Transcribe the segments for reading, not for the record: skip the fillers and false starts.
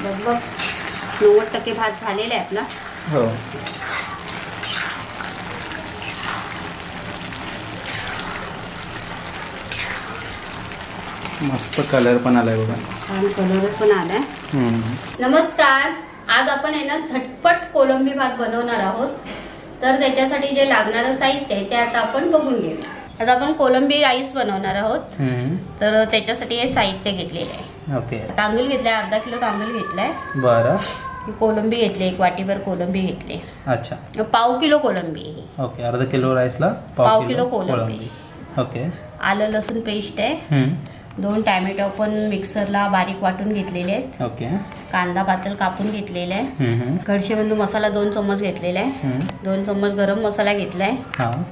लगभग 90% भात झालेला आहे आपला. हो. मस्त कलर पण आलाय बघा. छान कलर पण आलाय. नमस्कार. आज आपण आहे ना झटपट कोलंबी भात बनवणार आहोत. तर त्याच्यासाठी जे लागणारं साहित्य आहे ते आता आपण बघून घेऊया. आता आपण कोलंबी राईस बनवणार आहोत. तर त्याच्यासाठी हे साहित्य घेतलेलं आहे. ओके. तांदूळ घेतलाय, अर्धा किलो तांदूळ घेतलाय. बरं. कोलंबी घेतली, 1 वाटीभर कोलंबी घेतली. अच्छा. पाव किलो कोलंबी. ओके. अर्धा किलो राईसला पाव किलो कोलंबी. ओके. आलं लसूण पेस्ट आहे. 2 टॅमॅटो पण मिक्सरला बारीक वाटून घेतलेले आहेत. ओके. कांदा पातळ कापून घेतलेला आहे. गडशेबंधू मसाला 2 चम्मच घेतलेला आहे. 2 चम्मच गरम मसाला घेतलाय.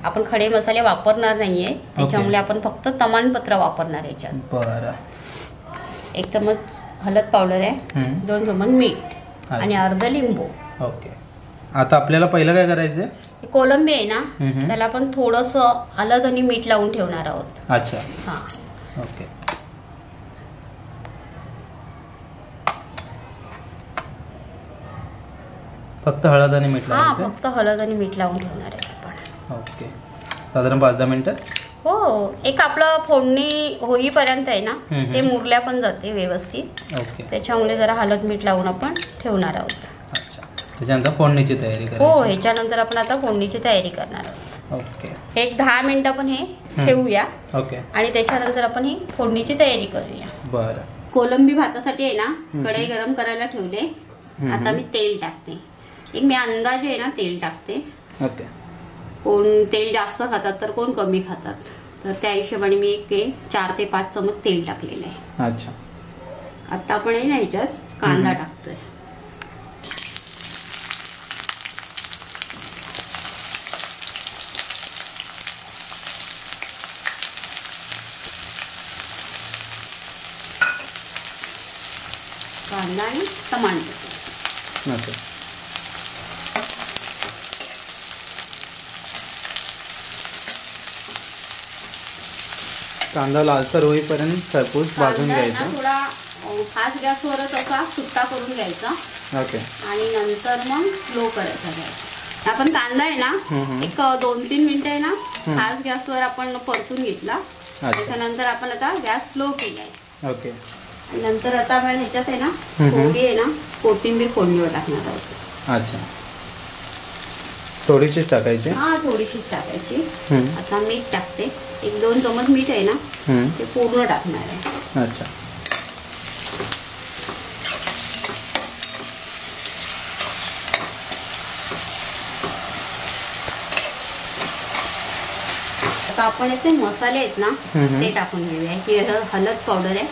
आपण खडे मसाले वापरणार नाहीये, त्याच्यामुळे आपण फक्त तमालपत्र वापरणार याच्यात. बरं. 1 चम्मच हळद पावडर आहे. 2 चम्मच मीठ आणि अर्ध लिंबू. ओके. आता आपल्याला पहिलं काय करायचंय? कोलंबी आहे ना, त्याला आपण थोडस हळद आणि मीठ लावून ठेवणार आहोत. अच्छा. हा. ओके. फक्त हळद आणि मीठ लावायचं? फक्त हळद आणि मीठ लावून ठेवणार आहे आपण. ओके. साधारण 5-10 मिनिटं? हो. एक आपलं फोडणी होईपर्यंत आहे ना, ते मुरल्या पण जाते व्यवस्थित. ओके. त्याच्यामुळे जरा हळद मीठ लावून आपण ठेवणार आहोत. अच्छा. त्याच्यानंतर फोडणीची तयारी करायची? हो. ह्याच्यानंतर आपण आता फोडणीची तयारी करणार आहोत. ओके. एक 10 मिनिटं आपण हे ठेवूया. ओके. आणि त्याच्यानंतर आपण ही फोडणीची तयारी करूया. बरं. कोलंबी भातासाठी आहे ना, कढई गरम करायला ठेवले. आता मी तेल टाकते. एक मी अंदाजे आहे ना तेल टाकते. ओके. कोण तेल जास्त खातात तर कोण कमी खातात, तर त्या हिशोबाने मी 4 ते 5 चमच तेल टाकलेलं आहे. अच्छा. आता आपण आहे ना ह्याच्यात कांदा टाकतोय. कांदा आणि टमाटर. ओके. कांदा लालसर होईपर्यंत खरपूस भाजून घ्यायचा. थोडा फास्ट गॅसवरच असा सुट्टा करून घ्यायचा. ओके. आणि नंतर मग स्लो करायचा गॅस. आपण कांदा आहे ना एक 2-3 मिनिटं आहे ना फास्ट गॅसवर आपण परतून घेतला. त्याच्यानंतर आपण आता गॅस स्लो केलाय. ओके. नंतर आता आपण ह्याच्यात आहे ना थोडी आहे ना कोथिंबीर फोडणीवर टाकणार आहोत. अच्छा. थोडीशीच टाकायची? हा, थोडीशीच टाकायची. आता मीठ टाकते. 1-2 चमच मीठ आहे ना ते पूर्ण टाकणार आहे. अच्छा. आता आपण याचे मसाले आहेत ना ते टाकून घेऊया. ही हळद पावडर आहे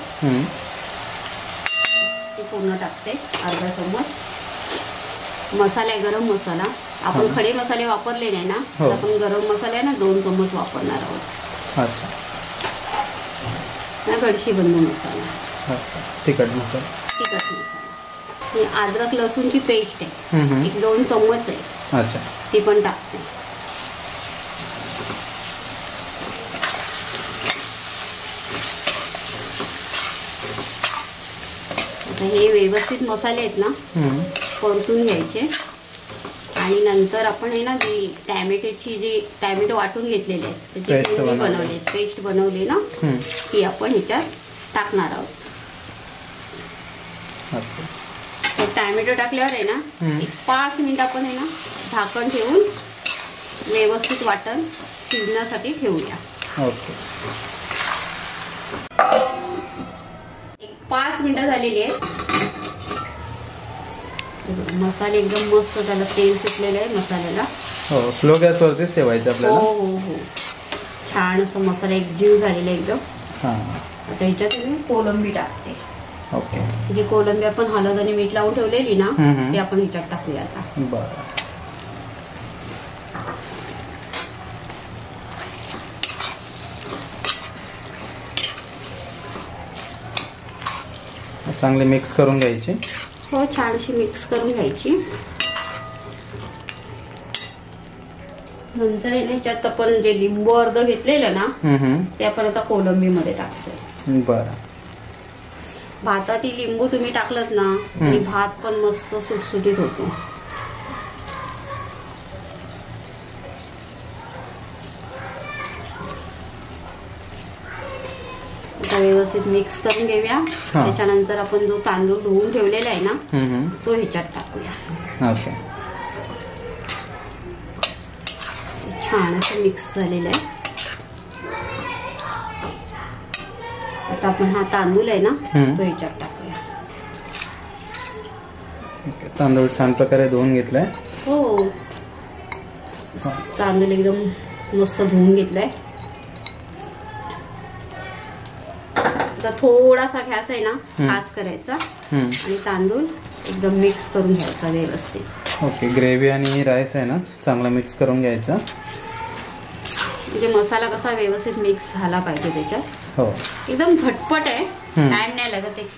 ती पूर्ण टाकते. अर्धा चम्मच मसाला आहे, गरम मसाला. आपण खडे मसाले वापरले नाही ना, तर आपण गरम मसाले आहे ना 2 चम्मच वापरणार आहोत. अच्छा. गडशीबंधू मसाला. तिखट मसाला. ही अद्रक लसूणची पेस्ट आहे, 1-2 चम्मच आहे. अच्छा. ती पण टाकते. आता हे व्यवस्थित मसाले आहेत ना परतून घ्यायचे. आणि नंतर आपण आहे ना जी टॅमॅटो वाटून घेतलेले आहेत त्याची बनवले पेस्ट बनवली ना ती आपण ह्याच्यात टाकणार आहोत. टॅमॅटो टाकल्यावर आहे ना 5 मिनिट आपण आहे ना झाकण ठेवून व्यवस्थित वाटण शिजण्यासाठी ठेवूया. ओके. 5 मिनिटं झालेली आहेत. मसाले एकदम मस्त, त्याला तेल सुटलेलं आहे मसाल्याला. हो. स्लो गॅसवरतीच ठेवायचं आपल्याला. हो. छान असं मसाला एकजीव झालेला एकदम. आता ह्याच्यात मी कोलंबी टाकते. ओके. जी कोलंबी आपण हळद आणि मीठ लावून ठेवलेली ना ती आपण ह्याच्यात टाकूया आता. बरं. चांगले मिक्स करून घ्यायची. हो. छानशी मिक्स करून घ्यायची. नंतर ह्याच्यात आपण जे लिंबू अर्ध घेतलेलं ना ते आपण आता कोलंबी मध्ये टाकतोय. बरं. भातात लिंबू तुम्ही टाकलत ना आणि भात पण मस्त सुटसुटीत होतो. व्यवस्थित मिक्स करून घेऊया. त्याच्यानंतर आपण जो तांदूळ धुवून ठेवलेला आहे ना तो ह्याच्यात टाकूया. ओके. छान असं मिक्स झालेलं आहे. आता आपण हा तांदूळ आहे ना तो ह्याच्यात टाकूया. तांदूळ छान प्रकारे धुवून घेतलाय. हो, तांदूळ एकदम मस्त धुवून घेतलाय. आता थोडासा गॅस आहे ना खास करायचा आणि तांदूळ एकदम मिक्स करून घ्यायचा व्यवस्थित. ओके. ग्रेव्ही आणि राईस आहे ना चांगला मिक्स करून घ्यायचा. म्हणजे मसाला कसा व्यवस्थित मिक्स झाला पाहिजे त्याच्यात. हो. एकदम झटपट आहे, टाइम नाही लागत. एक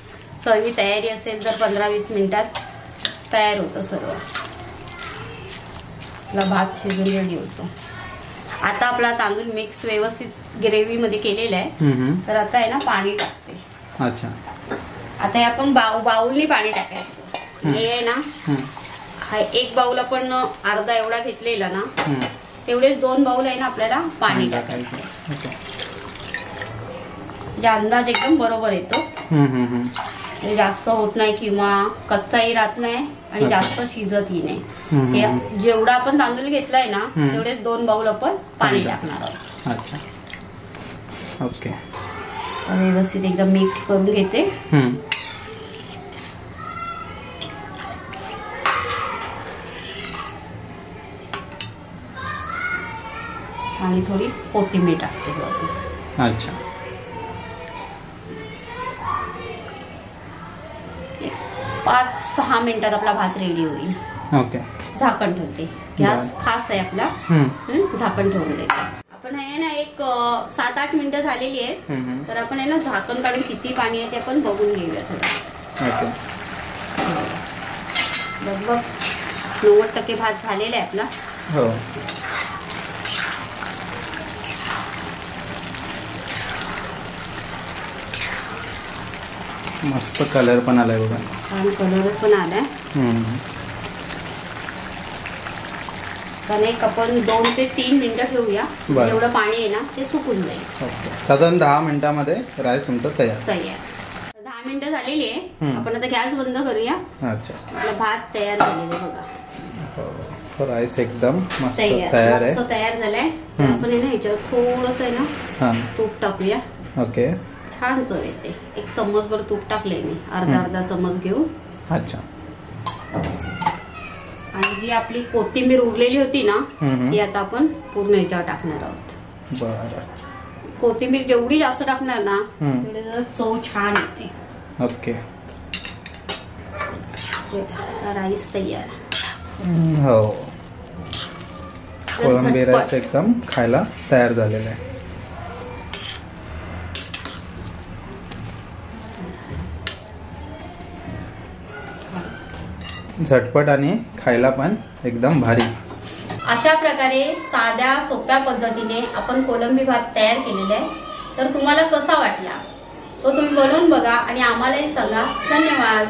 सर्व तयारी असेल तर 15-20 मिनिटात तयार होतं सर्व. आपला भात शिजून रेडी होतो. आता आपला तांदूळ मिक्स व्यवस्थित ग्रेव्ही मध्ये केलेला आहे. तर आता आहे ना पाणी टाकते. अच्छा. आता हे आपण बाउलनी पाणी टाकायचं. हे आहे ना हा एक बाउल आपण अर्धा एवढा घेतलेला ना तेवढेच 2 बाउल आहे ना आपल्याला पाणी टाकायचं. म्हणजे अंदाज एकदम बरोबर येतो. जास्त होत नाही किंवा कच्चाही राहत नाही आणि जास्त शिजतही नाही. जेवढा आपण तांदूळ घेतलाय ना तेवढेच 2 बाउल आपण पाणी टाकणार आहोत. अच्छा. ओके. व्यवस्थित एकदम मिक्स करून घेते. आणि थोडी कोथिंबीर टाकते. अच्छा. 5-6 मिनिटात आपला भात रेडी होईल. ओके. झाकण ठेवते. गॅस खास आहे आपला. झाकण ठेवून द्यायचं. आपण आहे ना एक 7-8 मिनिटं झालेली आहेत. तर आपण आहे ना झाकण काढून किती पाणी आहे ते आपण बघून घेऊया थोडं. ओके. लगभग 90% भात झालेला आहे आपला. हो. मस्त कलर पण आलाय बघा. छान कलर पण आलाय. कारण एक आपण 2 ते 3 मिनिटं ठेवूया. जेवढं पाणी आहे ना ते सुकून जाईल. साधारण 10 मिनिटांमध्ये राईस तुमचा तयार. 10 मिनिटं झालेली आहे. आपण आता गॅस बंद करूया. अच्छा. आपला भात तयार झालेला आहे बघा. राईस एकदम मस्त तयार आहे. मस्त तयार झालाय. आपण आहे ना ह्याच्यावर थोडस आहे ना तूप टाकूया. ओके. छान चव येते. 1 चम्मचभर तूप टाकले मी. अर्धा चम्मच घेऊन. अच्छा. आणि जी आपली कोथिंबीर उरलेली होती ना ती आता आपण पूर्ण ह्याच्यावर टाकणार आहोत. बरं. कोथिंबीर जेवढी जास्त टाकणार ना तेवढी चव छान येते. ओके. राईस तयार. हो. कोळंबी राईस एकदम खायला तयार झालेला आहे. झटपट आणि खायला पण एकदम भारी. अशा प्रकारे साध्या सोप्या पद्धतीने आपण कोलंबी भात तयार केलेला आहे. तर तुम्हाला कसा वाटला तो तुम्ही बनवून बघा आणि आम्हालाही सांगा. धन्यवाद.